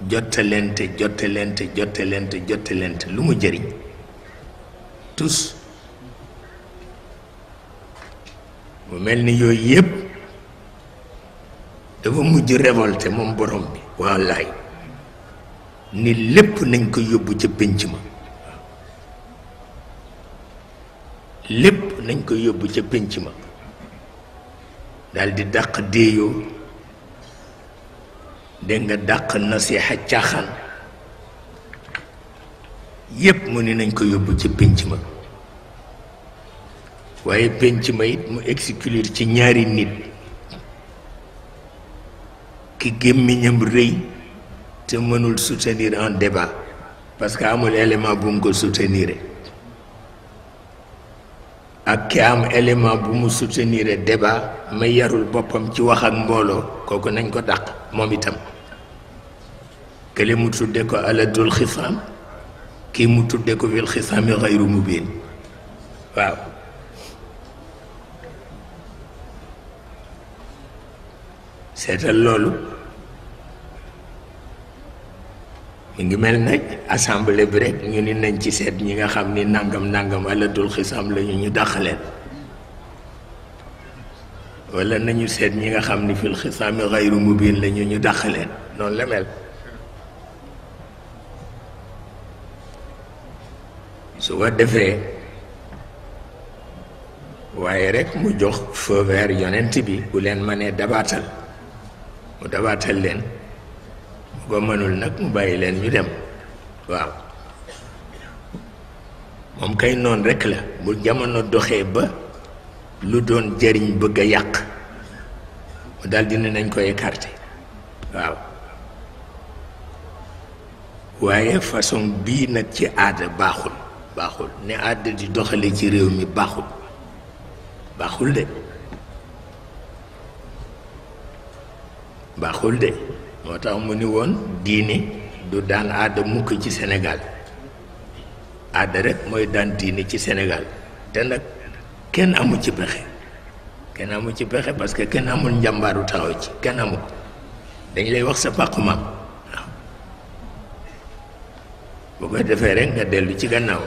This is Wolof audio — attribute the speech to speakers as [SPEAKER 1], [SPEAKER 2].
[SPEAKER 1] jottalente jottalente jottalente jottalente lu mu jëriñ tous mu mel ni yooyu yépp dafa mujj révolté moom borom bi wallaay ni lépp nañ ko yóbbu ca pénc ma lépp nañ ko yóbbu ca pénc ma daldi dàq déeyoo dégg nga dàq nasiha caaxaan yépp mu ni nañ ko yóbbu ca pénc ma waaye pénc ma it mu exclure ci ñaari nit ki gémmiñam rëy te mënul soutenir un débat parce que amul élément bu mu ko soutenir ak ki am élément bu mu soutenir débat ma yarul boppam ci wax ak mbooloo kooku nañ ko dàq moom itam kële mu tudde ko aladul xisaam kii mu tudde ko fil xisaami xayru mubin waaw seetal loolu mi ngi mel nag assemblée bi rek ñu ni nañ ci seet ñi nga xam ni nangam nangam aladul xisaam lañu ñu dàqaleen wala nañu seet ñi nga xam ni fil xisaami xayru mubin lañu ñu dàqaleen noonu la mel su ko defee waaye rek mu jox feu vert yonent bi bu leen mënee dabaatal mu dabaatal leen bu ko mënul nag mu bàyyi leen ñu dem waaw moom kay noonu rekk la bu jamono doxee ba lu doon jëriñ bëgg a yàq mu daldi ne nañ koy écarter waaw waaye façon bii nag ci aada baaxul baaxul ne aada di doxale ci réew mi baaxul baaxul de baaxul de moo tax mu ni woon diine du daan aada mukk ci Sénégal aada rek mooy daan diine ci Sénégal te nag kenn amu ci pexe kenn amu ci pexe parce que kenn amul njàmbaaru taxaw ci kenn amu ko dañ lay wax sa pàqu maam waaw bu ko defee rek nga dellu ci gannaaw